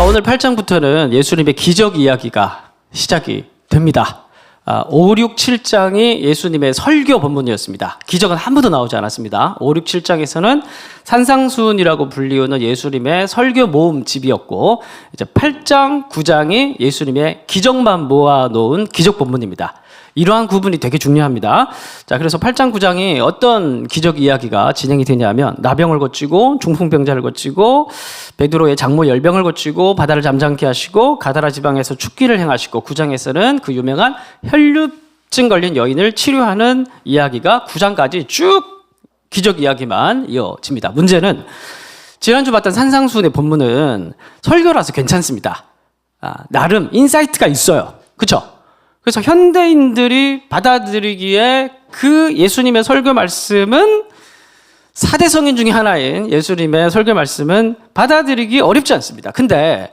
오늘 8장부터는 예수님의 기적 이야기가 시작이 됩니다. 5, 6, 7장이 예수님의 설교 본문이었습니다. 기적은 한 번도 나오지 않았습니다. 5, 6, 7장에서는 산상수훈이라고 불리우는 예수님의 설교 모음집이었고, 이제 8장, 9장이 예수님의 기적만 모아놓은 기적 본문입니다. 이러한 구분이 되게 중요합니다. 자, 그래서 8장, 9장이 어떤 기적 이야기가 진행이 되냐면, 나병을 고치고 중풍병자를 고치고 베드로의 장모 열병을 고치고 바다를 잠잠케 하시고 가다라 지방에서 축기를 행하시고, 9장에서는 그 유명한 혈류증 걸린 여인을 치료하는 이야기가 9장까지 쭉 기적 이야기만 이어집니다. 문제는 지난주 봤던 산상수훈의 본문은 설교라서 괜찮습니다. 나름 인사이트가 있어요. 그렇죠? 그래서 현대인들이 받아들이기에 그 예수님의 설교 말씀은 4대 성인 중에 하나인 예수님의 설교 말씀은 받아들이기 어렵지 않습니다. 근데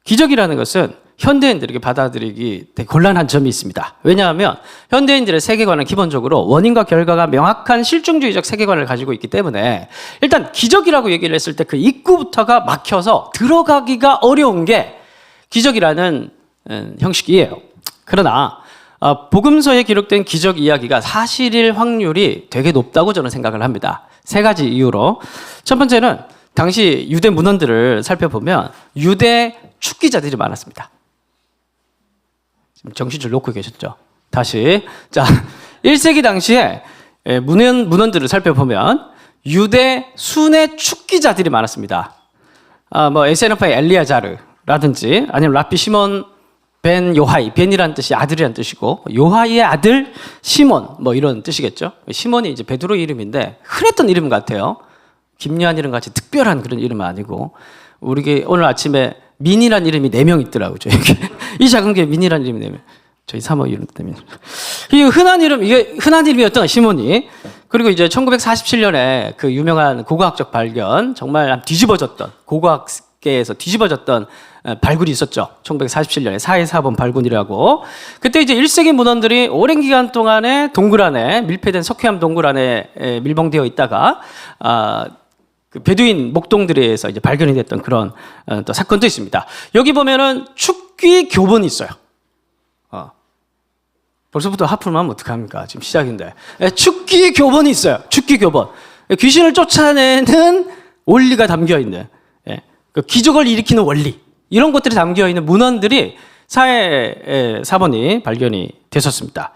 기적이라는 것은 현대인들에게 받아들이기 되게 곤란한 점이 있습니다. 왜냐하면 현대인들의 세계관은 기본적으로 원인과 결과가 명확한 실증주의적 세계관을 가지고 있기 때문에 일단 기적이라고 얘기를 했을 때 그 입구부터가 막혀서 들어가기가 어려운 게 기적이라는 형식이에요. 그러나 복음서에 기록된 기적 이야기가 사실일 확률이 되게 높다고 저는 생각을 합니다. 3가지 이유로. 첫 번째는 당시 유대 문헌들을 살펴보면 유대 축기자들이 많았습니다. 지금 정신줄 놓고 계셨죠? 다시. 자, 1세기 당시에 문헌들을 살펴보면 유대 순회 축기자들이 많았습니다. 에세너파의 엘리아자르라든지 아니면 랍비 시몬 벤 요하이, 벤이라는 뜻이 아들이라는 뜻이고, 요하이의 아들 시몬, 이런 뜻이겠죠. 시몬이 이제 베드로 이름인데 흔했던 이름 같아요. 김요한 이름 같이 특별한 그런 이름은 아니고, 우리 오늘 아침에 민이라는 이름이 4명 있더라고요. 이 작은 게 민이라는 이름이 4명. 저희 사모 이름 때문에. 이게 흔한 이름이었던 시몬이. 그리고 이제 1947년에 그 유명한 고고학적 발견, 정말 뒤집어졌던 고고학계에서 뒤집어졌던 발굴이 있었죠. 1947년에 4.24번 발굴이라고. 그때 이제 1세기 문헌들이 오랜 기간 동안에 동굴 안에, 밀폐된 석회암 동굴 안에 밀봉되어 있다가 그 베두인 목동들에 의해서 이제 발견이 됐던 그런 또 사건도 있습니다. 여기 보면은 축귀 교본이 있어요. 벌써부터 하품을 하면 어떡합니까? 지금 시작인데. 축귀 교본이 있어요. 축귀 교본. 귀신을 쫓아내는 원리가 담겨 있는, 그 기적을 일으키는 원리. 이런 것들이 담겨 있는 문헌들이 4.24번이 발견이 됐었습니다.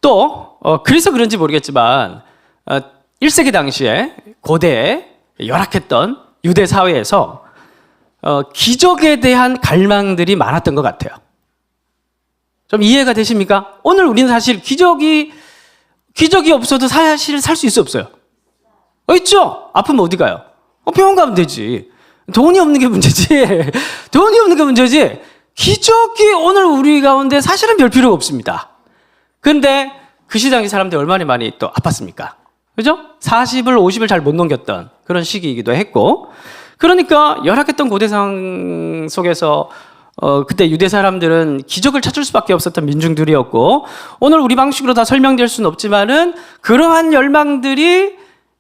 또, 그래서 그런지 모르겠지만, 1세기 당시에 고대에 열악했던 유대 사회에서 기적에 대한 갈망들이 많았던 것 같아요. 좀 이해가 되십니까? 오늘 우리는 사실 기적이 없어도 사실 살 수 있어 없어요? 있죠? 아프면 어디 가요? 병원 가면 되지. 돈이 없는 게 문제지. 돈이 없는 게 문제지. 기적이 오늘 우리 가운데 사실은 별 필요가 없습니다. 그런데 그 시장의 사람들이 얼마나 많이 또 아팠습니까? 그죠? 40을 50을 잘 못 넘겼던 그런 시기이기도 했고, 그러니까 열악했던 고대 상황 속에서 그때 유대 사람들은 기적을 찾을 수밖에 없었던 민중들이었고, 오늘 우리 방식으로 다 설명될 수는 없지만은 그러한 열망들이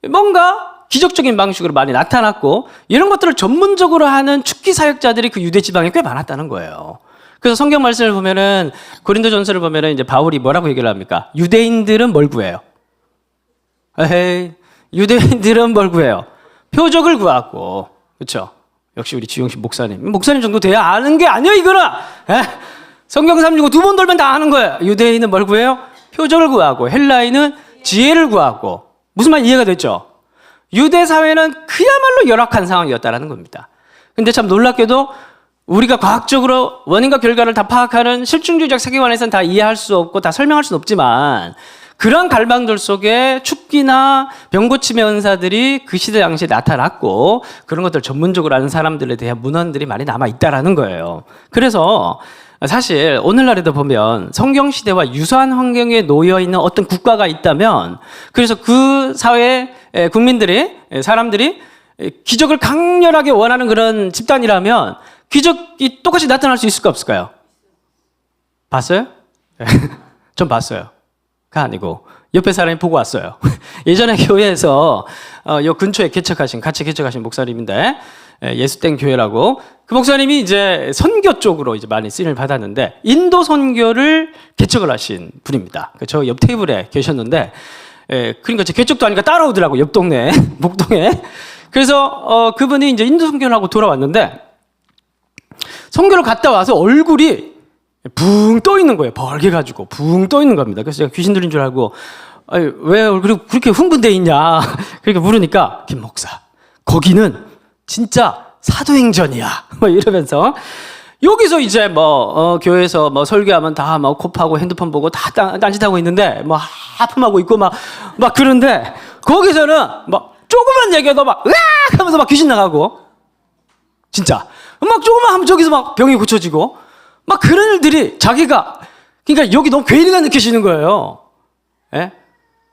뭔가 기적적인 방식으로 많이 나타났고, 이런 것들을 전문적으로 하는 축기 사역자들이 그 유대 지방에 꽤 많았다는 거예요. 그래서 성경 말씀을 보면은, 고린도전서를 보면은 이제 바울이 뭐라고 얘기를 합니까? 유대인들은 뭘 구해요? 유대인들은 뭘 구해요? 표적을 구하고. 그렇죠? 역시 우리 지용식 목사님 정도 돼야 아는 게 아니에요, 이거는. 성경 365 2번 돌면 다 아는 거예요. 유대인은 뭘 구해요? 표적을 구하고, 헬라인은 지혜를 구하고. 무슨 말 이해가 됐죠? 유대 사회는 그야말로 열악한 상황이었다는 겁니다. 근데 참 놀랍게도 우리가 과학적으로 원인과 결과를 다 파악하는 실증주의적 세계관에서는 다 이해할 수 없고 다 설명할 수는 없지만, 그런 갈망들 속에 축기나 병고침의 은사들이 그 시대 당시에 나타났고, 그런 것들 전문적으로 아는 사람들에 대한 문헌들이 많이 남아있다라는 거예요. 그래서 사실 오늘날에도 보면 성경시대와 유사한 환경에 놓여있는 어떤 국가가 있다면, 그래서 그 사회 국민들이, 사람들이 기적을 강렬하게 원하는 그런 집단이라면 기적이 똑같이 나타날 수 있을까 없을까요? 봤어요? 전 봤어요. 가 아니고 옆에 사람이 보고 왔어요. 예전에 교회에서 요 근처에 같이 개척하신 목사님인데 예수땡 교회라고 그 목사님이 이제 선교 쪽으로 이제 많이 쓰임을 받았는데 인도 선교를 개척을 하신 분입니다. 저 옆 테이블에 계셨는데 그러니까 제 개척도 아니까 따라오더라고 옆 동네 목동에. 그래서 그분이 이제 인도 선교를 하고 돌아왔는데 선교를 갔다 와서 얼굴이 붕 떠 있는 거예요. 벌게 가지고 붕 떠 있는 겁니다. 그래서 제가 귀신 들린 줄 알고 아니, 왜 얼굴이 그렇게 흥분돼 있냐 그렇게 물으니까 김 목사 거기는 진짜 사도행전이야 뭐 이러면서 여기서 이제 교회에서 설교하면 다 코 파고 핸드폰 보고 다 딴짓하고 있는데 하품하고 있고 막 그런데 거기서는 조그만 얘기해도 으악 하면서 귀신 나가고 진짜 조그만 하면 저기서 병이 고쳐지고 그런 일들이 자기가 그러니까 여기 너무 괴리가 느껴지는 거예요. 예?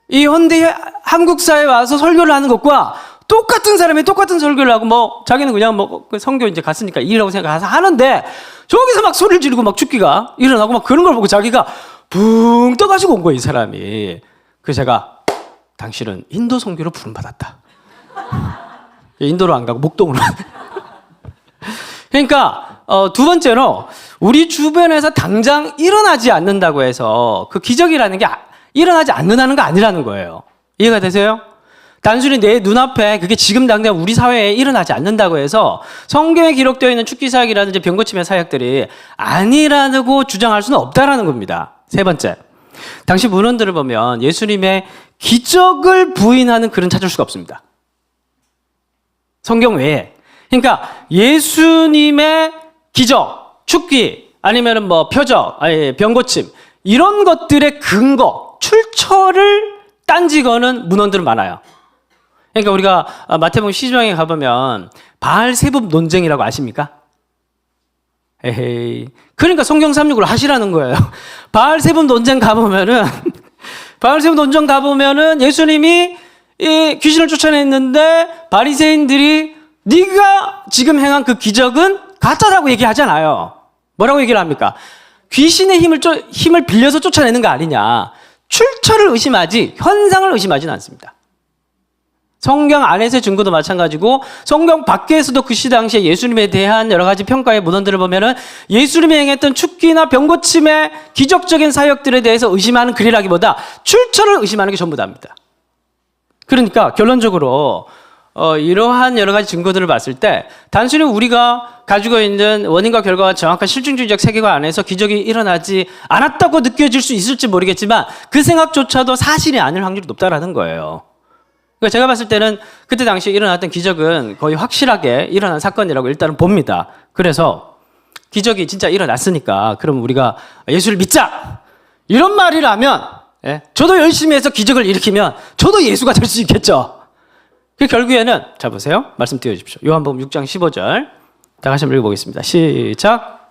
이 현대 한국 사회에 와서 설교를 하는 것과 똑같은 사람이 똑같은 설교를 하고 자기는 그냥 그 선교 이제 갔으니까 일이라고 생각해서 하는데 저기서 소리를 지르고 죽기가 일어나고 그런 걸 보고 자기가 붕 떠가지고 온 거예요, 이 사람이. 그래서 제가 당신은 인도 선교로 부름받았다. 인도로 안 가고 목동으로. 그러니까 두 번째로 우리 주변에서 당장 일어나지 않는다고 해서 그 기적이라는 게 일어나지 않는다는 거 아니라는 거예요. 이해가 되세요? 단순히 내 눈앞에 그게 지금 당장 우리 사회에 일어나지 않는다고 해서 성경에 기록되어 있는 축기 사역이라든지 병고침의 사역들이 아니라고 주장할 수는 없다라는 겁니다. 세 번째, 당시 문헌들을 보면 예수님의 기적을 부인하는 글은 찾을 수가 없습니다. 성경 외에. 그러니까 예수님의 기적, 축기, 아니면 표적, 병고침 이런 것들의 근거, 출처를 딴지거는 문헌들은 많아요. 그러니까 우리가 마태복음 12장에 가보면 바알세붑 논쟁이라고 아십니까? 에헤이. 그러니까 성경 366을 하시라는 거예요. 바알세붑 논쟁 가보면은 예수님이 이 귀신을 쫓아냈는데 바리새인들이 네가 지금 행한 그 기적은 가짜라고 얘기하잖아요. 뭐라고 얘기를 합니까? 귀신의 힘을 빌려서 쫓아내는 거 아니냐. 출처를 의심하지 현상을 의심하지는 않습니다. 성경 안에서의 증거도 마찬가지고 성경 밖에서도 그 시 당시에 예수님에 대한 여러 가지 평가의 문헌들을 보면은 예수님이 행했던 축기나 병고침의 기적적인 사역들에 대해서 의심하는 글이라기보다 출처를 의심하는 게 전부 다입니다. 그러니까 결론적으로 이러한 여러 가지 증거들을 봤을 때 단순히 우리가 가지고 있는 원인과 결과가 정확한 실증주의적 세계관 안에서 기적이 일어나지 않았다고 느껴질 수 있을지 모르겠지만 그 생각조차도 사실이 아닐 확률이 높다라는 거예요. 그러니까 제가 봤을 때는 그때 당시에 일어났던 기적은 거의 확실하게 일어난 사건이라고 일단은 봅니다. 그래서 기적이 진짜 일어났으니까 그럼 우리가 예수를 믿자! 이런 말이라면 저도 열심히 해서 기적을 일으키면 저도 예수가 될 수 있겠죠. 그 결국에는 자 보세요. 말씀 띄워주십시오. 요한복음 6장 15절 다 같이 한번 읽어보겠습니다. 시작.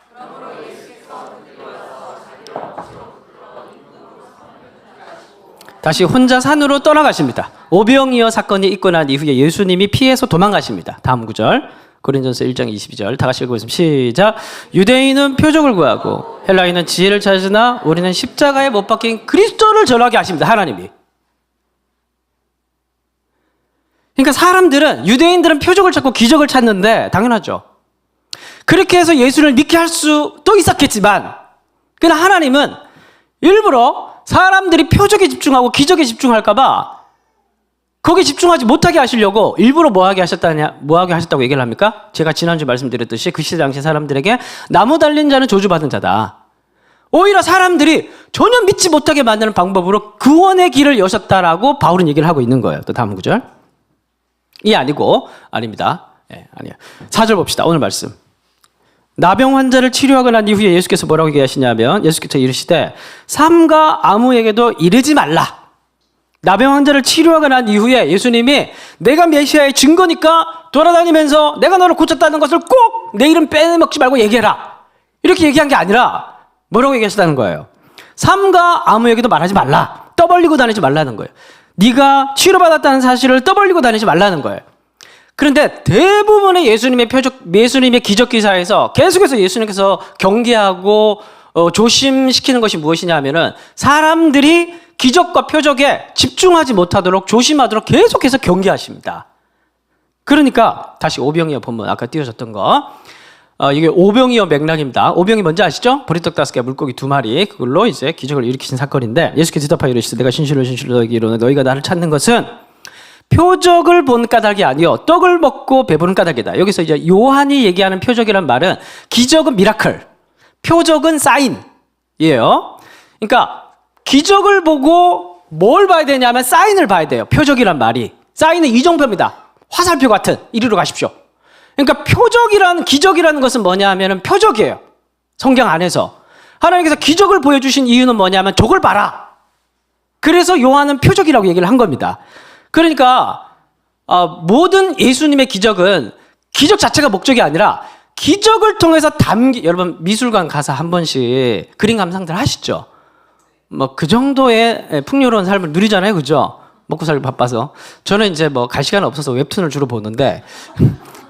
다시 혼자 산으로 떠나가십니다. 오병이어 사건이 있고 난 이후에 예수님이 피해서 도망가십니다. 다음 구절 고린전서 1장 22절 다 같이 읽어보겠습니다. 시작. 유대인은 표적을 구하고 헬라인은 지혜를 찾으나 우리는 십자가에 못 박힌 그리스도를 전하게 하십니다. 하나님이. 그러니까 사람들은 유대인들은 표적을 찾고 기적을 찾는데 당연하죠. 그렇게 해서 예수를 믿게 할 수도 있었겠지만 그러나 하나님은 일부러 사람들이 표적에 집중하고 기적에 집중할까 봐 거기에 집중하지 못하게 하시려고 일부러 뭐하게 하셨다고 얘기를 합니까? 제가 지난주에 말씀드렸듯이 그 시대 당시 사람들에게 나무 달린 자는 저주받은 자다. 오히려 사람들이 전혀 믿지 못하게 만드는 방법으로 구원의 길을 여셨다라고 바울은 얘기를 하고 있는 거예요. 또 다음 구절. 아닙니다. 아니에요. 4절 봅시다. 오늘 말씀. 나병 환자를 치료하고 난 이후에 예수께서 뭐라고 얘기하시냐면 예수께서 이르시되 삼가 아무에게도 이르지 말라. 나병 환자를 치료하고 난 이후에 예수님이 내가 메시아의 증거니까 돌아다니면서 내가 너를 고쳤다는 것을 꼭 내 이름 빼먹지 말고 얘기해라. 이렇게 얘기한 게 아니라 뭐라고 얘기하셨다는 거예요. 삼가 아무에게도 말하지 말라. 떠벌리고 다니지 말라는 거예요. 네가 치료받았다는 사실을 떠벌리고 다니지 말라는 거예요. 그런데 대부분의 예수님의 기적 기사에서 계속해서 예수님께서 경계하고 조심시키는 것이 무엇이냐 하면은 사람들이 기적과 표적에 집중하지 못하도록 조심하도록 계속해서 경계하십니다. 그러니까 다시 오병이어 본문 아까 띄워줬던 거 이게 오병이어 맥락입니다. 오병이 뭔지 아시죠? 보리떡 5개 물고기 2마리 그걸로 이제 기적을 일으키신 사건인데 예수께서 대답하여 이르시되 내가 진실로 너희에게 이르노니 너희가 나를 찾는 것은 표적을 본 까닭이 아니요 떡을 먹고 배부른 까닭이다. 여기서 이제 요한이 얘기하는 표적이란 말은 기적은 미라클, 표적은 사인이에요. 그러니까 기적을 보고 뭘 봐야 되냐면 사인을 봐야 돼요. 표적이란 말이. 사인은 이정표입니다. 화살표 같은 이리로 가십시오. 그러니까 기적이라는 것은 뭐냐 하면은 표적이에요. 성경 안에서. 하나님께서 기적을 보여주신 이유는 뭐냐면 저걸 봐라. 그래서 요한은 표적이라고 얘기를 한 겁니다. 그러니까 모든 예수님의 기적은 기적 자체가 목적이 아니라 기적을 통해서 여러분 미술관 가서 한 번씩 그림 감상들 하시죠? 뭐 그 정도의 풍요로운 삶을 누리잖아요, 그죠? 먹고 살기 바빠서. 저는 이제 뭐 갈 시간 없어서 웹툰을 주로 보는데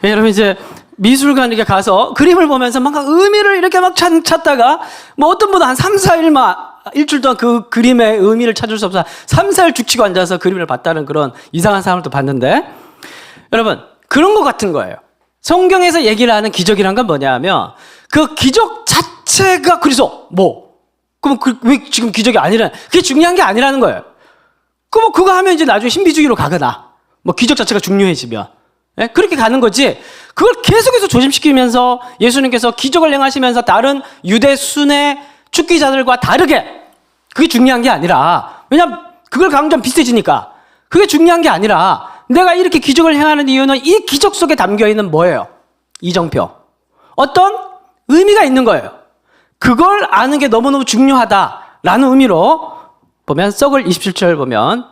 여러분 이제 미술관 이렇게 가서 그림을 보면서 막 의미를 이렇게 막 찾다가 뭐 어떤 분은 한 3, 4일만 일주일 동안 그 그림의 의미를 찾을 수 없어 3, 4일 죽치고 앉아서 그림을 봤다는 그런 이상한 사람을 또 봤는데 여러분 그런 것 같은 거예요. 성경에서 얘기를 하는 기적이란 건 뭐냐 하면 그 기적 자체가 그래서 그럼 왜 지금 기적이 아니라 그게 중요한 게 아니라는 거예요. 그럼 그거 하면 이제 나중에 신비주의로 가거나 뭐 기적 자체가 중요해지면 그렇게 가는 거지. 그걸 계속해서 조심시키면서 예수님께서 기적을 행하시면서 다른 유대 순회 축기자들과 다르게 그게 중요한 게 아니라 왜냐면 그걸 강조하면 비슷해지니까 그게 중요한 게 아니라 내가 이렇게 기적을 행하는 이유는 이 기적 속에 담겨있는 뭐예요? 이정표. 어떤 의미가 있는 거예요. 그걸 아는 게 너무너무 중요하다라는 의미로 보면 썩을 27절 보면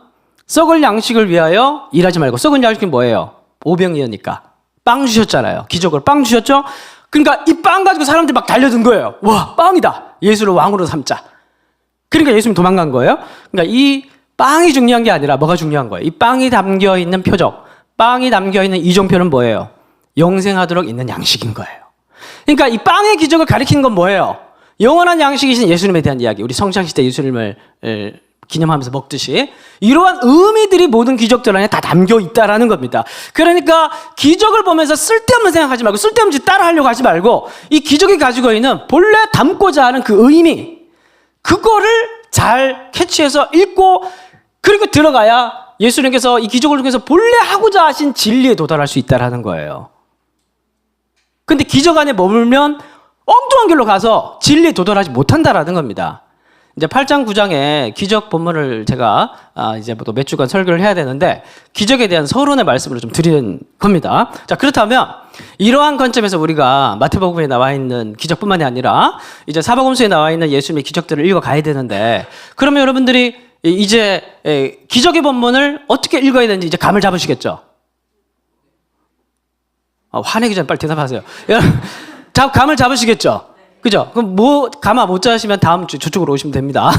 썩을 양식을 위하여 일하지 말고 썩은 양식이 뭐예요? 오병이어니까 빵 주셨잖아요. 기적으로 빵 주셨죠? 그러니까 이 빵 가지고 사람들이 막 달려든 거예요. 와, 빵이다. 예수를 왕으로 삼자. 그러니까 예수님이 도망간 거예요. 그러니까 이 빵이 중요한 게 아니라 뭐가 중요한 거예요? 이 빵이 담겨있는 표적, 빵이 담겨있는 이정표는 뭐예요? 영생하도록 있는 양식인 거예요. 그러니까 이 빵의 기적을 가리키는 건 뭐예요? 영원한 양식이신 예수님에 대한 이야기. 우리 성장시대 예수님을 기념하면서 먹듯이 이러한 의미들이 모든 기적들 안에 다 담겨 있다라는 겁니다. 그러니까 기적을 보면서 쓸데없는 생각하지 말고 쓸데없는 짓 따라하려고 하지 말고 이 기적이 가지고 있는 본래 담고자 하는 그 의미 그거를 잘 캐치해서 읽고 그리고 들어가야 예수님께서 이 기적을 통해서 본래 하고자 하신 진리에 도달할 수 있다라는 거예요. 근데 기적 안에 머물면 엉뚱한 길로 가서 진리에 도달하지 못한다라는 겁니다. 이제 8장 9장에 기적 본문을 제가 이제 또 몇 주간 설교를 해야 되는데 기적에 대한 서론의 말씀을 좀 드리는 겁니다. 자, 그렇다면 이러한 관점에서 우리가 마태복음에 나와 있는 기적뿐만이 아니라 이제 사복음서에 나와 있는 예수님의 기적들을 읽어가야 되는데 그러면 여러분들이 이제 기적의 본문을 어떻게 읽어야 되는지 이제 감을 잡으시겠죠? 화내기 전에 빨리 대답하세요. 감을 잡으시겠죠? 그죠? 그럼 가마 못 잡으시면 다음 주 저쪽으로 오시면 됩니다.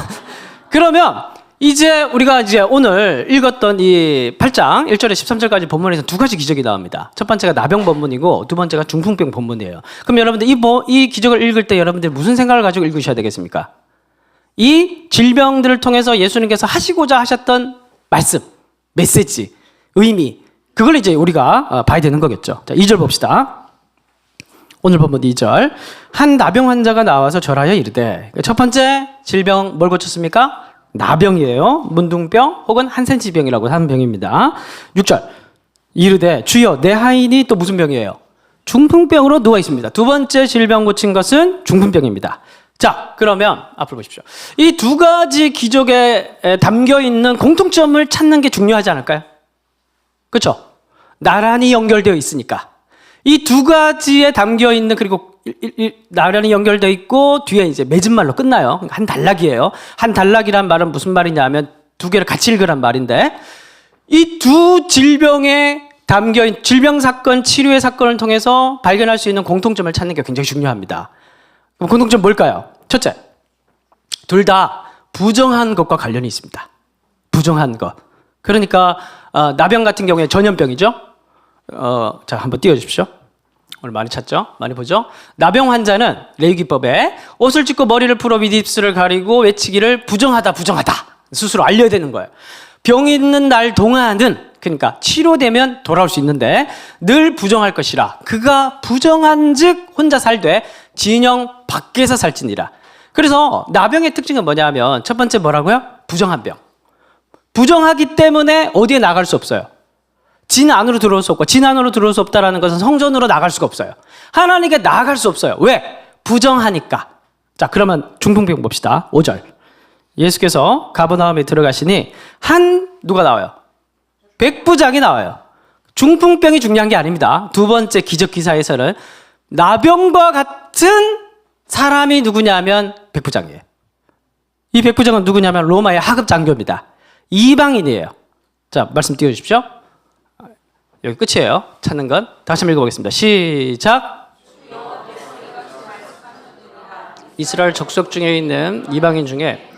그러면 이제 우리가 이제 오늘 읽었던 이 8장 1절에 13절까지 본문에서 두 가지 기적이 나옵니다. 첫 번째가 나병 본문이고 두 번째가 중풍병 본문이에요. 그럼 여러분들 이 기적을 읽을 때 여러분들 무슨 생각을 가지고 읽으셔야 되겠습니까? 이 질병들을 통해서 예수님께서 하시고자 하셨던 말씀, 메시지, 의미 그걸 이제 우리가 봐야 되는 거겠죠. 자, 2절 봅시다. 오늘 본문 2절. 한 나병 환자가 나와서 절하여 이르되 첫 번째 질병 뭘 고쳤습니까? 나병이에요. 문둥병 혹은 한센치병이라고 하는 병입니다. 6절. 이르되 주여 내 하인이 또 무슨 병이에요? 중풍병으로 누워 있습니다. 두 번째 질병 고친 것은 중풍병입니다. 자, 그러면 앞으로 보십시오. 이 두 가지 기적에 담겨 있는 공통점을 찾는 게 중요하지 않을까요? 그렇죠? 나란히 연결되어 있으니까. 이 두 가지에 담겨 있는 그리고 나란히 연결되어 있고 뒤에 이제 맺은 말로 끝나요. 한 단락이에요. 한 단락이란 말은 무슨 말이냐면 두 개를 같이 읽으란 말인데 이 두 질병에 담겨 있는 질병 사건, 치료의 사건을 통해서 발견할 수 있는 공통점을 찾는 게 굉장히 중요합니다. 그럼 공통점 뭘까요? 첫째, 둘 다 부정한 것과 관련이 있습니다. 부정한 것. 그러니까 나병 같은 경우에 전염병이죠. 자, 한번 띄워주십시오. 오늘 많이 찾죠? 많이 보죠? 나병 환자는 레위기법에 옷을 찢고 머리를 풀어 윗입술을 가리고 외치기를 부정하다, 부정하다. 스스로 알려야 되는 거예요. 병 있는 날 동안은, 그러니까 치료되면 돌아올 수 있는데 늘 부정할 것이라. 그가 부정한 즉 혼자 살되 진영 밖에서 살지니라. 그래서 나병의 특징은 뭐냐면 첫 번째 뭐라고요? 부정한 병. 부정하기 때문에 어디에 나갈 수 없어요. 진 안으로 들어올 수 없고, 진 안으로 들어올 수 없다는 것은 성전으로 나갈 수가 없어요. 하나님께 나아갈 수 없어요. 왜? 부정하니까. 자, 그러면 중풍병 봅시다. 5절. 예수께서 가버나움에 들어가시니 누가 나와요? 백부장이 나와요. 중풍병이 중요한 게 아닙니다. 두 번째 기적 기사에서는 나병과 같은 사람이 누구냐면 백부장이에요. 이 백부장은 누구냐면 로마의 하급 장교입니다. 이방인이에요. 자, 말씀 띄워주십시오. 여기 끝이에요. 찾는 건. 다시 한번 읽어보겠습니다. 시작. 이스라엘 족속 중에 있는 이방인 중에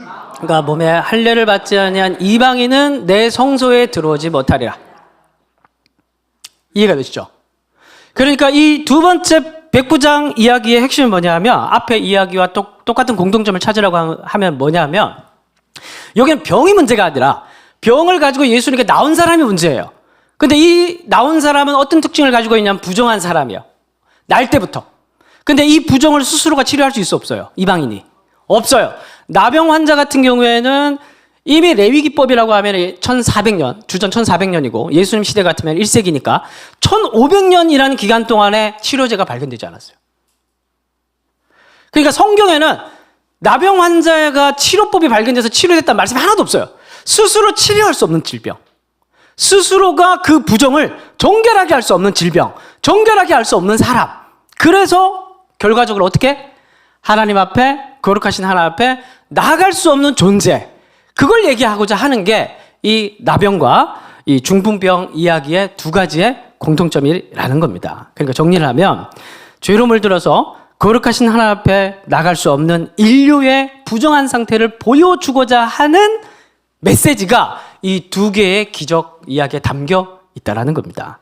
그가 몸에 할례를 받지 아니한 이방인은 내 성소에 들어오지 못하리라. 이해가 되시죠? 그러니까 이 두 번째 백부장 이야기의 핵심은 뭐냐면 앞에 이야기와 똑같은 공통점을 찾으라고 하면 뭐냐면 여기는 병이 문제가 아니라 병을 가지고 예수님께 나온 사람이 문제예요. 근데 이 나온 사람은 어떤 특징을 가지고 있냐면 부정한 사람이에요. 날 때부터. 근데 이 부정을 스스로가 치료할 수 있어 없어요? 이방인이. 없어요. 나병 환자 같은 경우에는 이미 레위기법이라고 하면 1400년, 주전 1400년이고 예수님 시대 같으면 1세기니까 1500년이라는 기간 동안에 치료제가 발견되지 않았어요. 그러니까 성경에는 나병 환자가 치료법이 발견돼서 치료됐다는 말씀이 하나도 없어요. 스스로 치료할 수 없는 질병. 스스로가 그 부정을 정결하게 할 수 없는 질병. 정결하게 할 수 없는 사람. 그래서 결과적으로 어떻게? 하나님 앞에, 거룩하신 하나님 앞에 나아갈 수 없는 존재. 그걸 얘기하고자 하는 게 이 나병과 이 중풍병 이야기의 두 가지의 공통점이라는 겁니다. 그러니까 정리를 하면 죄로 물들어서 거룩하신 하나님 앞에 나갈 수 없는 인류의 부정한 상태를 보여주고자 하는 메시지가 이 두 개의 기적 이야기에 담겨 있다는 겁니다.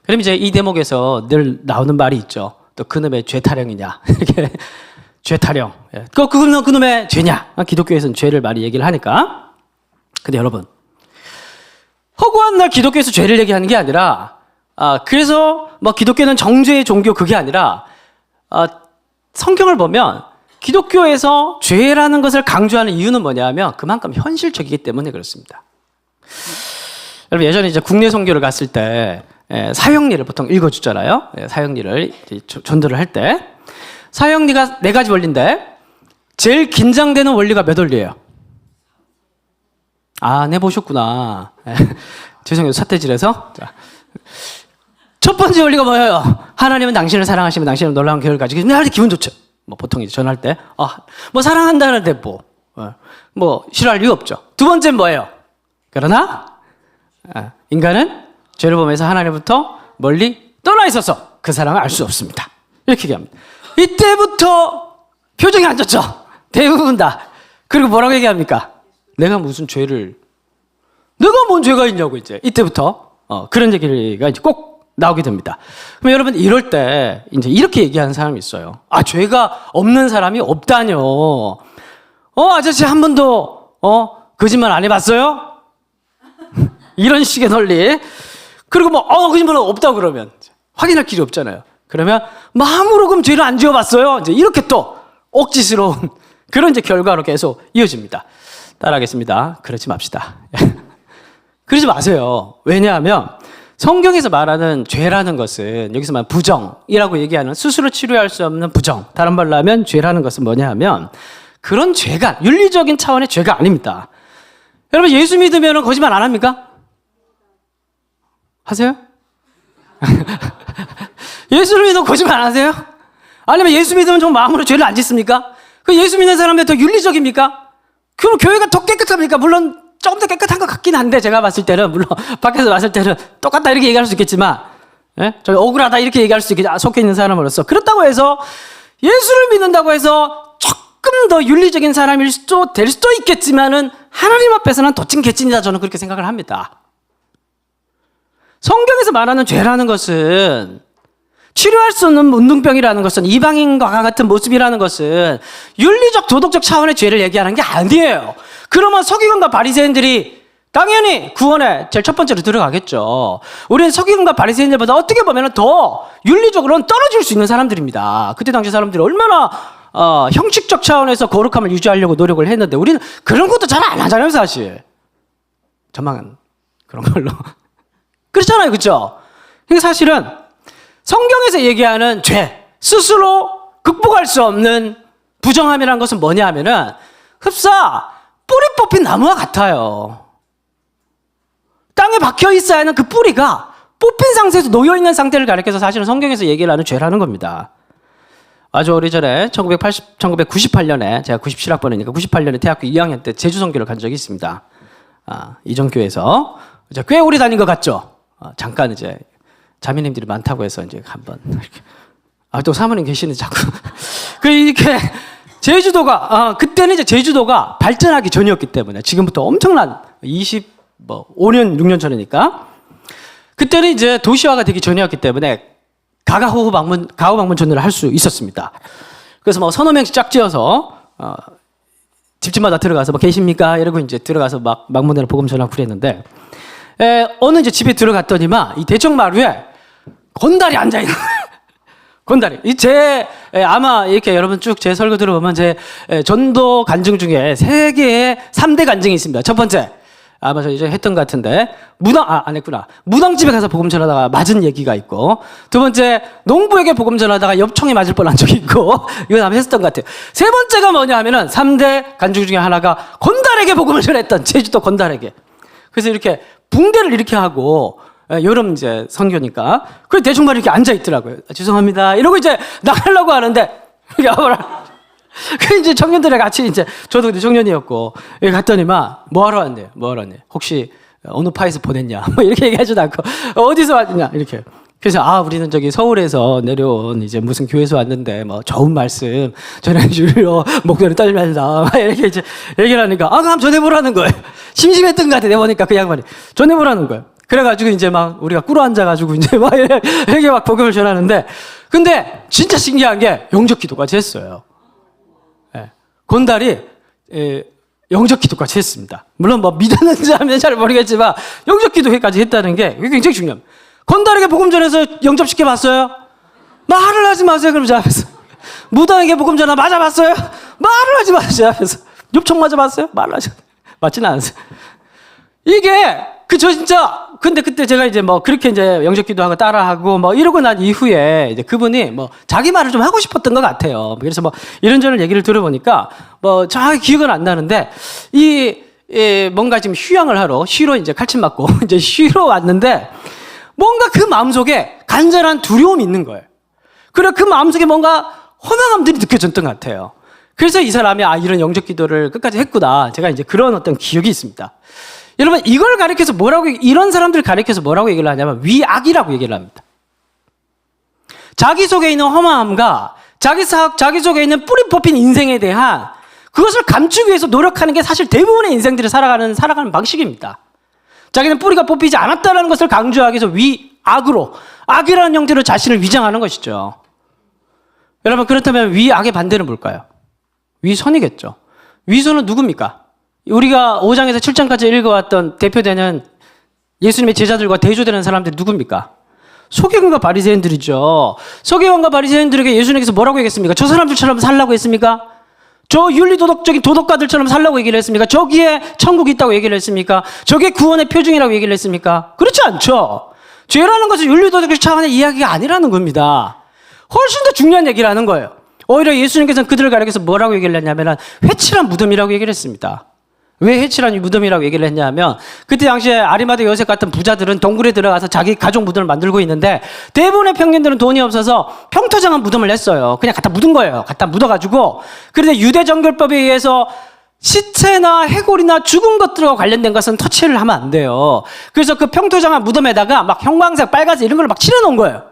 그럼 이제 이 대목에서 늘 나오는 말이 있죠. 또 그놈의 죄 타령이냐. 이렇게 죄 타령. 그놈의 죄냐. 기독교에서는 죄를 많이 얘기를 하니까. 근데 여러분, 허구한 날 기독교에서 죄를 얘기하는 게 아니라, 그래서 뭐 기독교는 정죄의 종교 그게 아니라, 성경을 보면 기독교에서 죄라는 것을 강조하는 이유는 뭐냐면 그만큼 현실적이기 때문에 그렇습니다. 여러분 예전에 이제 국내 선교를 갔을 때 사형리를 보통 읽어주잖아요. 사형리를 전도를 할 때 사형리가 4가지 원리인데 제일 긴장되는 원리가 몇 원리예요? 내보셨구나. 죄송해요. 삿대질해서. 자. 첫 번째 원리가 뭐예요? 하나님은 당신을 사랑하시면 당신은 놀라운 계획을 가지고 계시면 기분 좋죠. 뭐 보통 이제 전할 때, 뭐 사랑한다는데 뭐 싫어할 이유 없죠. 두 번째는 뭐예요? 그러나 인간은 죄를 범해서 하나님부터 멀리 떠나 있어서 그 사랑을 알 수 없습니다. 이렇게 얘기합니다. 이때부터 표정이 안 좋죠. 대부분 다. 그리고 뭐라고 얘기합니까? 내가 무슨 죄를, 내가 뭔 죄가 있냐고 이제 이때부터 그런 얘기가 이제 꼭 나오게 됩니다. 그럼 여러분 이럴 때 이제 이렇게 얘기하는 사람이 있어요. 죄가 없는 사람이 없다뇨. 아저씨 한 번도 거짓말 안 해봤어요? 이런 식의 논리. 그리고 거짓말은 없다고 그러면 확인할 길이 없잖아요. 그러면 마음으로 그럼 죄를 안 지어봤어요? 이제 이렇게 또 억지스러운 그런 이제 결과로 계속 이어집니다. 따라하겠습니다. 그러지 맙시다. 그러지 마세요. 왜냐하면 성경에서 말하는 죄라는 것은 여기서 말하는 부정이라고 얘기하는 스스로 치료할 수 없는 부정. 다른 말로 하면 죄라는 것은 뭐냐 하면 그런 죄가 윤리적인 차원의 죄가 아닙니다. 여러분 예수 믿으면 거짓말 안 합니까? 하세요? 예수를 믿으면 거짓말 안 하세요? 아니면 예수 믿으면 좀 마음으로 죄를 안 짓습니까? 그 예수 믿는 사람이 더 윤리적입니까? 그럼 교회가 더 깨끗합니까? 물론 조금 더 깨끗한 것 같긴 한데 제가 봤을 때는 물론 밖에서 봤을 때는 똑같다 이렇게 얘기할 수 있겠지만 저 억울하다 이렇게 얘기할 수 있겠지만 속해 있는 사람으로서 그렇다고 해서 예수를 믿는다고 해서 조금 더 윤리적인 사람일 수도 될 수도 있겠지만은 하나님 앞에서는 도찐 개찐이다 저는 그렇게 생각을 합니다. 성경에서 말하는 죄라는 것은 치료할 수 없는 문둥병이라는 것은 이방인과 같은 모습이라는 것은 윤리적 도덕적 차원의 죄를 얘기하는 게 아니에요. 그러면 서기관과 바리새인들이 당연히 구원에 제일 첫 번째로 들어가겠죠. 우리는 서기관과 바리새인들보다 어떻게 보면 더 윤리적으로는 떨어질 수 있는 사람들입니다. 그때 당시 사람들이 얼마나 형식적 차원에서 거룩함을 유지하려고 노력을 했는데 우리는 그런 것도 잘 안 하잖아요, 사실. 저만 그런 걸로. 그렇잖아요, 그렇죠? 그러니까 사실은 성경에서 얘기하는 죄, 스스로 극복할 수 없는 부정함이라는 것은 뭐냐 하면은 흡사 뿌리 뽑힌 나무와 같아요. 땅에 박혀 있어야 하는 그 뿌리가 뽑힌 상태에서 놓여있는 상태를 가리켜서 사실은 성경에서 얘기를 하는 죄라는 겁니다. 아주 오래전에 1998년에 제가 97학번이니까 98년에 대학교 2학년 때 제주 선교를 간 적이 있습니다. 이정교에서 꽤 오래 다닌 것 같죠? 잠깐 이제 자매님들이 많다고 해서 이제 한번 또 사모님 계시는 자꾸 그 이렇게 제주도가 그때는 이제 제주도가 발전하기 전이었기 때문에 지금부터 엄청난 5년 6년 전이니까 그때는 이제 도시화가 되기 전이었기 때문에 가후 방문 전도를 할 수 있었습니다. 그래서 뭐 서너 명씩 짝지어서 집집마다 들어가서 뭐 계십니까? 이러고 이제 들어가서 막 막문으로 복음 전하고 그랬는데 어느 이제 집에 들어갔더니만 이 대청마루에 건달이 앉아 있는 건달이 아마 이렇게 여러분 쭉 제 설교 들어보면 제 전도 간증 중에 3개의 3대 간증이 있습니다. 첫 번째 아마 저 이제 했던 것 같은데 안 했구나. 무당집에 가서 복음 전하다가 맞은 얘기가 있고, 두 번째 농부에게 복음 전하다가 엽총에 맞을 뻔한 적이 있고, 이건 아마 했었던 것 같아요. 세 번째가 뭐냐 하면은 3대 간증 중에 하나가 건달에게 복음을 전했던, 제주도 건달에게. 그래서 이렇게 붕대를 이렇게 하고 여름 이제 선교니까 그래 대충만 이렇게 앉아 있더라고요. 죄송합니다 이러고 이제 나가려고 하는데 여보라 그 이제 청년들이 같이 이제 저도 그때 청년이었고 여기 갔더니만 뭐 하러 왔네 혹시 어느 파에서 보냈냐 뭐 이렇게 얘기하지도 않고 어디서 왔냐 이렇게. 그래서 우리는 저기 서울에서 내려온 이제 무슨 교회에서 왔는데 뭐 좋은 말씀 전해주려 목소리 떨면서 이렇게 이제 얘기를 하니까 그럼 전해보라는 거예요. 심심했던 것 같아. 내가 보니까 그 양반이 전해보라는 거예요. 그래가지고 이제 막 우리가 꿇어 앉아가지고 이제 막 이렇게 막 복음을 전하는데, 근데 진짜 신기한 게 영접 기도까지 했어요. 건달이 영접 기도까지 했습니다. 물론 뭐 믿었는지 하면 잘 모르겠지만 영접 기도까지 했다는 게 굉장히 중요합니다. 건달에게 복음 전해서 영접시켜 봤어요? 말을 하지 마세요. 그럼 제 앞에서 무당에게 복음 전하 맞아봤어요? 말을 하지 마세요. 제 앞에서 엽총 맞아봤어요? 말을 하지 맞지는 않았어요. 이게 저 진짜 근데 그때 제가 이제 뭐 그렇게 이제 영접 기도하고 따라하고 뭐 이러고 난 이후에 이제 그분이 뭐 자기 말을 좀 하고 싶었던 것 같아요. 그래서 뭐 이런저런 얘기를 들어보니까 뭐 정확히 기억은 안 나는데 뭔가 지금 휴양을 하러 쉬러 이제 칼침 맞고 이제 쉬러 왔는데 뭔가 그 마음속에 간절한 두려움이 있는 거예요. 그래 그 마음속에 뭔가 허망함들이 느껴졌던 것 같아요. 그래서 이 사람이 이런 영접 기도를 끝까지 했구나. 제가 이제 그런 어떤 기억이 있습니다. 여러분 이걸 가리켜서 이런 사람들을 가리켜서 뭐라고 얘기를 하냐면 위악이라고 얘기를 합니다. 자기 속에 있는 허망함과 자기 속에 있는 뿌리 뽑힌 인생에 대한 그것을 감추기 위해서 노력하는 게 사실 대부분의 인생들이 살아가는 방식입니다. 자기는 뿌리가 뽑히지 않았다는 것을 강조하기 위해서 위악으로, 악이라는 형태로 자신을 위장하는 것이죠. 여러분 그렇다면 위악의 반대는 뭘까요? 위선이겠죠. 위선은 누굽니까? 우리가 5장에서 7장까지 읽어왔던 대표되는 예수님의 제자들과 대조되는 사람들이 누굽니까? 서기관과 바리새인들이죠. 서기관과 바리새인들에게 예수님께서 뭐라고 얘기했습니까? 저 사람들처럼 살라고 했습니까? 저 윤리도덕적인 도덕가들처럼 살라고 얘기를 했습니까? 저기에 천국이 있다고 얘기를 했습니까? 저게 구원의 표징이라고 얘기를 했습니까? 그렇지 않죠. 죄라는 것은 윤리도덕적 차원의 이야기가 아니라는 겁니다. 훨씬 더 중요한 얘기를 하는 거예요. 오히려 예수님께서는 그들을 가리켜서 뭐라고 얘기를 했냐면 회칠한 무덤이라고 얘기를 했습니다. 왜 회칠한 무덤이라고 얘기를 했냐면 그때 당시에 아리마대 요셉 같은 부자들은 동굴에 들어가서 자기 가족 무덤을 만들고 있는데 대부분의 평민들은 돈이 없어서 평토장한 무덤을 냈어요. 그냥 갖다 묻은 거예요. 갖다 묻어가지고. 그런데 유대 정결법에 의해서 시체나 해골이나 죽은 것들과 관련된 것은 터치를 하면 안 돼요. 그래서 그 평토장한 무덤에다가 막 형광색, 빨간색 이런 걸 막 칠해놓은 거예요.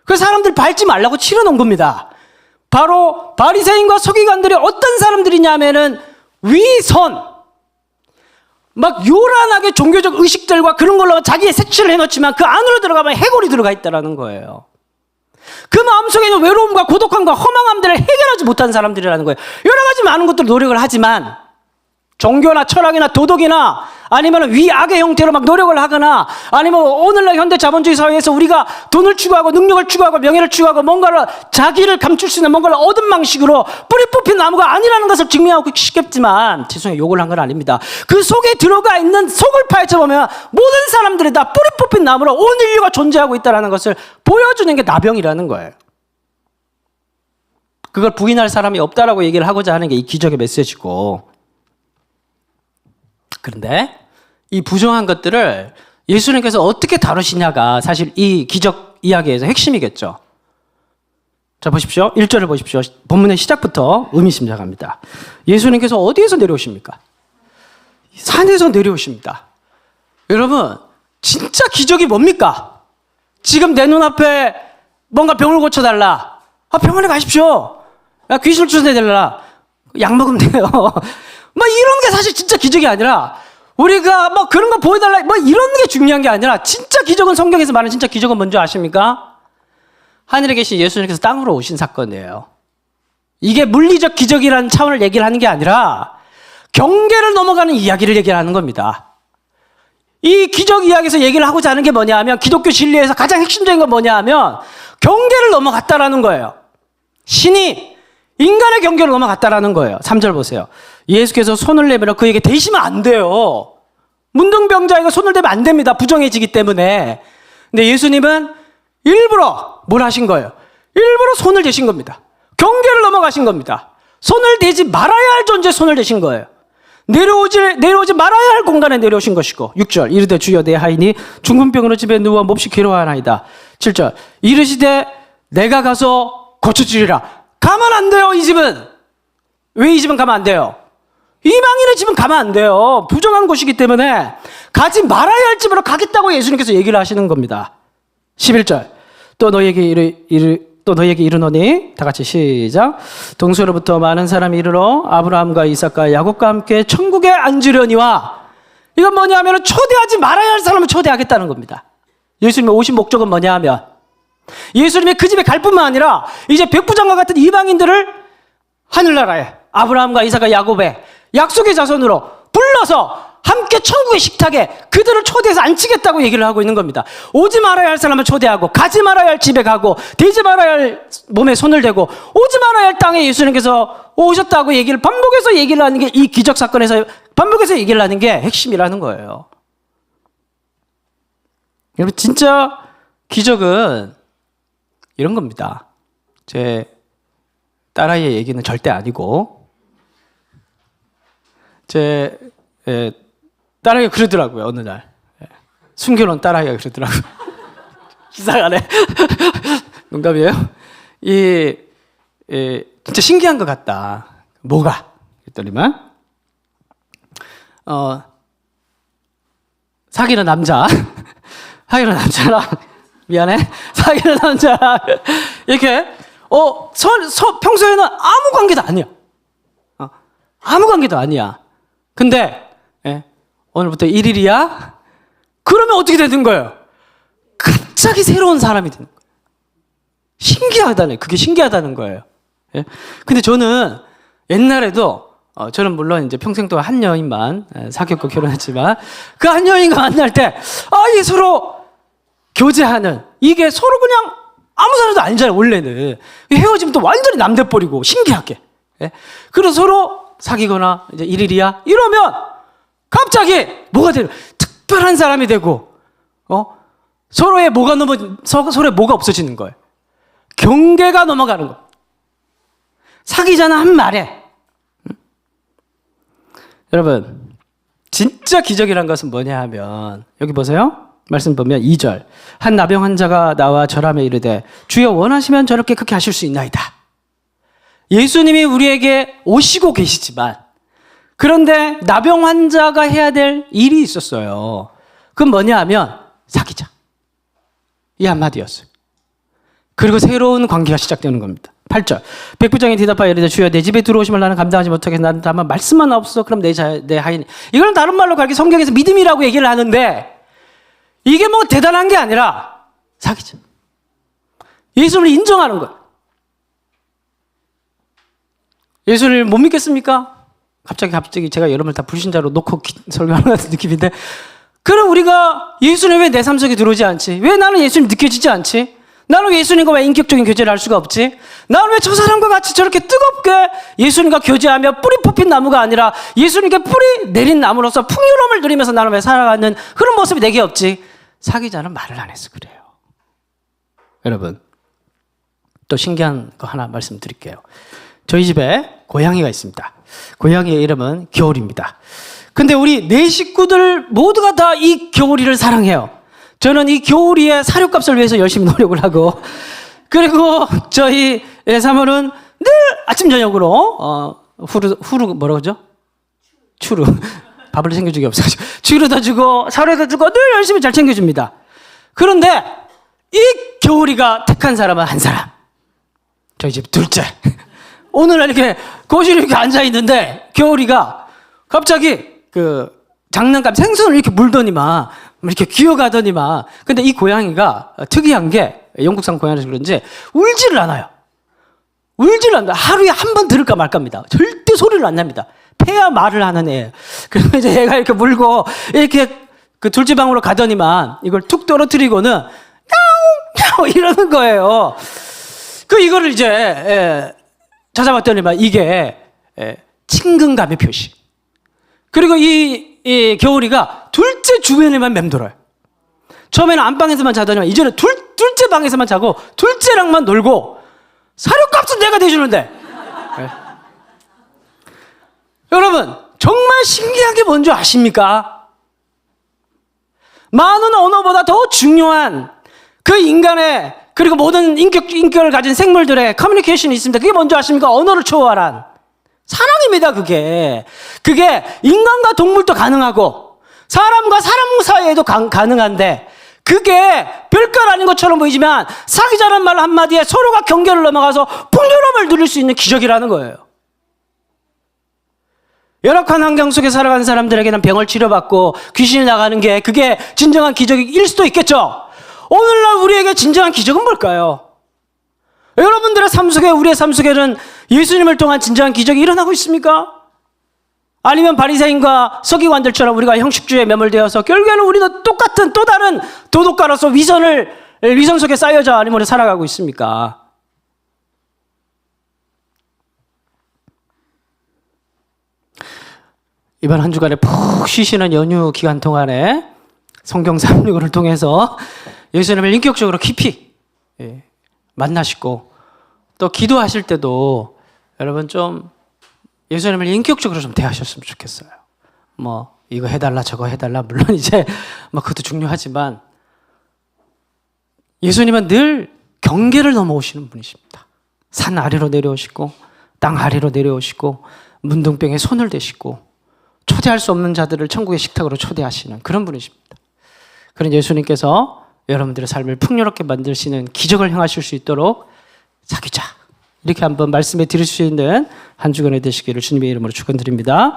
그래서 사람들 밟지 말라고 칠해놓은 겁니다. 바로 바리새인과 서기관들이 어떤 사람들이냐면은 위선, 막 요란하게 종교적 의식들과 그런 걸로 자기의 색칠을 해놓지만 그 안으로 들어가면 해골이 들어가 있다라는 거예요. 그 마음속에 있는 외로움과 고독함과 허망함들을 해결하지 못한 사람들이라는 거예요. 여러 가지 많은 것들 노력을 하지만 종교나 철학이나 도덕이나 아니면 위악의 형태로 막 노력을 하거나 아니면 오늘날 현대 자본주의 사회에서 우리가 돈을 추구하고 능력을 추구하고 명예를 추구하고 뭔가를 자기를 감출 수 있는 뭔가를 얻은 방식으로 뿌리 뽑힌 나무가 아니라는 것을 증명하고 싶겠지만 죄송해요. 욕을 한 건 아닙니다. 그 속에 들어가 있는 속을 파헤쳐보면 모든 사람들이 다 뿌리 뽑힌 나무로 온 인류가 존재하고 있다는 것을 보여주는 게 나병이라는 거예요. 그걸 부인할 사람이 없다라고 얘기를 하고자 하는 게 이 기적의 메시지고, 그런데 이 부정한 것들을 예수님께서 어떻게 다루시냐가 사실 이 기적 이야기에서 핵심이겠죠. 자, 보십시오. 1절을 보십시오. 본문의 시작부터 의미심장합니다. 예수님께서 어디에서 내려오십니까? 산에서 내려오십니다. 여러분, 진짜 기적이 뭡니까? 지금 내 눈앞에 뭔가 병을 고쳐달라. 병원에 가십시오. 귀신을 쫓아내달라. 약 먹으면 돼요. 뭐 이런 게 사실 진짜 기적이 아니라, 우리가 뭐 그런 거 보여달라 뭐 이런 게 중요한 게 아니라, 진짜 기적은, 성경에서 말하는 진짜 기적은 뭔지 아십니까? 하늘에 계신 예수님께서 땅으로 오신 사건이에요. 이게 물리적 기적이라는 차원을 얘기를 하는 게 아니라 경계를 넘어가는 이야기를 얘기하는 겁니다. 이 기적 이야기에서 얘기를 하고자 하는 게 뭐냐 하면, 기독교 진리에서 가장 핵심적인 건 뭐냐 하면 경계를 넘어갔다라는 거예요. 신이 인간의 경계를 넘어갔다라는 거예요. 3절 보세요. 예수께서 손을 내밀어 그에게 대시면 안 돼요. 문둥병자에게 손을 대면 안 됩니다. 부정해지기 때문에. 근데 예수님은 일부러 뭘 하신 거예요? 일부러 손을 대신 겁니다. 경계를 넘어가신 겁니다. 손을 대지 말아야 할 존재에 손을 대신 거예요. 내려오지 말아야 할 공간에 내려오신 것이고. 6절 이르되 주여 내 하인이 중풍병으로 집에 누워 몹시 괴로워하나이다. 7절 이르시되 내가 가서 고쳐주리라. 가면 안 돼요. 이 집은. 왜 이 집은 가면 안 돼요? 이방인의 집은 가면 안 돼요. 부정한 곳이기 때문에 가지 말아야 할 집으로 가겠다고 예수님께서 얘기를 하시는 겁니다. 11절 또 너희에게 이르노니, 다 같이 시작. 동서로부터 많은 사람이 이르러 아브라함과 이삭과 야곱과 함께 천국에 앉으려니와. 이건 뭐냐 하면 초대하지 말아야 할 사람을 초대하겠다는 겁니다. 예수님의 오신 목적은 뭐냐 하면, 예수님의 그 집에 갈 뿐만 아니라 이제 백부장과 같은 이방인들을 하늘나라에 아브라함과 이삭과 야곱의 약속의 자손으로 불러서 함께 천국의 식탁에 그들을 초대해서 앉히겠다고 얘기를 하고 있는 겁니다. 오지 말아야 할 사람을 초대하고, 가지 말아야 할 집에 가고, 대지 말아야 할 몸에 손을 대고, 오지 말아야 할 땅에 예수님께서 오셨다고 얘기를 반복해서 얘기를 하는 게, 이 기적 사건에서 반복해서 얘기를 하는 게 핵심이라는 거예요. 여러분, 진짜 기적은 이런 겁니다. 제 딸아이의 얘기는 절대 아니고, 제 딸아이가 그러더라고요. 어느 날 숨겨놓은 딸아이가 그러더라고요. 이상하네. 농담이에요. 진짜 신기한 것 같다. 뭐가? 그랬더니만 사귀는 남자랑 미안해. 사귀는 남자랑 이렇게 평소에는 아무 관계도 아니야. 아무 관계도 아니야. 근데 오늘부터 1일이야? 그러면 어떻게 되는 거예요? 갑자기 새로운 사람이 되는 거예요. 신기하다네. 그게 신기하다는 거예요. 예? 근데 저는 옛날에도 저는 물론 이제 평생 동안 한 여인만 사귀었고 결혼했지만, 그 한 여인과 만날 때 이게 서로 교제하는, 이게 서로 그냥 아무 사람도 아니잖아요. 원래는 헤어지면 또 완전히 남대버리고 신기하게. 예? 그래서 서로 사귀거나 이제 1일이야 이러면 갑자기 뭐가 되는, 특별한 사람이 되고, 서로의 뭐가 없어지는 거예요. 경계가 넘어가는 거예요. 사귀자는 한 말에. 여러분, 진짜 기적이란 것은 뭐냐 하면, 여기 보세요. 말씀 보면 2절 한 나병 환자가 나와 절하며 이르되 주여 원하시면 저렇게 그렇게 하실 수 있나이다. 예수님이 우리에게 오시고 계시지만, 그런데 나병 환자가 해야 될 일이 있었어요. 그건 뭐냐 하면 사귀자. 이 한마디였어요. 그리고 새로운 관계가 시작되는 겁니다. 8절 백부장이 대답하여 이르되 주여 내 집에 들어오시면 나는 감당하지 못하겠어. 나는 다만 말씀만 없어. 그럼 내 하인. 이거는 다른 말로 가르쳐 성경에서 믿음이라고 얘기를 하는데, 이게 뭐 대단한 게 아니라 사귀자. 예수님을 인정하는 거예요. 예수님을 못 믿겠습니까? 갑자기 제가 여러분을 다 불신자로 놓고 설교하는 것 같은 느낌인데, 그럼 우리가 예수님 왜 내 삶 속에 들어오지 않지? 왜 나는 예수님 느껴지지 않지? 나는 예수님과 왜 인격적인 교제를 할 수가 없지? 나는 왜 저 사람과 같이 저렇게 뜨겁게 예수님과 교제하며 뿌리 뽑힌 나무가 아니라 예수님께 뿌리 내린 나무로서 풍요로움을 누리면서 나는 왜 살아가는 그런 모습이 내게 없지? 사귀자는 말을 안 해서 그래요. 여러분, 또 신기한 거 하나 말씀드릴게요. 저희 집에 고양이가 있습니다. 고양이의 이름은 겨울입니다. 근데 우리 네 식구들 모두가 다 이 겨울이를 사랑해요. 저는 이 겨울이의 사료값을 위해서 열심히 노력을 하고, 그리고 저희 사모는 늘 아침 저녁으로 후루 뭐라고 그러죠? 추루. 밥을 챙겨 주기 없어가지고 추루도 주고 사료도 주고 늘 열심히 잘 챙겨줍니다. 그런데 이 겨울이가 택한 사람은 한 사람. 저희 집 둘째. 오늘 이렇게 거실에 이렇게 앉아 있는데 겨울이가 갑자기 그 장난감 생선을 이렇게 물더니만 이렇게 기어가더니만. 근데 이 고양이가 특이한 게 영국산 고양이라서 그런지 울지를 않아요. 울지를 않는다. 하루에 한 번 들을까 말까입니다. 절대 소리를 안 납니다. 패야 말을 하는 애예요. 그래서 이제 얘가 이렇게 물고 이렇게 그 둘째 방으로 가더니만 이걸 툭 떨어뜨리고는 야옹 이러는 거예요. 이거를 이제 찾아봤더니만 이게 친근감의 표시. 그리고 이 겨울이가 둘째 주변에만 맴돌아요. 처음에는 안방에서만 자더니만 이제는 둘째 방에서만 자고 둘째랑만 놀고 사료값은 내가 대주는데. 여러분, 정말 신기한 게 뭔지 아십니까? 많은 언어보다 더 중요한 그 인간의, 그리고 모든 인격을 가진 생물들의 커뮤니케이션이 있습니다. 그게 뭔지 아십니까? 언어를 초월한 사랑입니다. 그게 인간과 동물도 가능하고 사람과 사람 사이에도 가능한데, 그게 별것 아닌 것처럼 보이지만 사귀자는 말 한마디에 서로가 경계를 넘어가서 풍요로움을 누릴 수 있는 기적이라는 거예요. 열악한 환경 속에 살아가는 사람들에게는 병을 치료받고 귀신이 나가는 게 그게 진정한 기적일 수도 있겠죠. 오늘날 우리에게 진정한 기적은 뭘까요? 여러분들의 삶 속에, 우리의 삶 속에는 예수님을 통한 진정한 기적이 일어나고 있습니까? 아니면 바리새인과 서기관들처럼 우리가 형식주의에 매몰되어서 결국에는 우리도 똑같은 또 다른 도덕가로서 위선 속에 쌓여져 아니면 살아가고 있습니까? 이번 한 주간에 푹 쉬시는 연휴 기간 동안에 성경 365를 통해서 예수님을 인격적으로 깊이 만나시고, 또 기도하실 때도 여러분 좀 예수님을 인격적으로 좀 대하셨으면 좋겠어요. 뭐 이거 해달라 저거 해달라, 물론 이제 뭐 그것도 중요하지만 예수님은 늘 경계를 넘어오시는 분이십니다. 산 아래로 내려오시고 땅 아래로 내려오시고 문둥병에 손을 대시고 초대할 수 없는 자들을 천국의 식탁으로 초대하시는 그런 분이십니다. 그런 예수님께서 여러분들의 삶을 풍요롭게 만드시는 기적을 행하실 수 있도록 사귀자, 이렇게 한번 말씀해 드릴 수 있는 한 주간이 되시기를 주님의 이름으로 축원드립니다.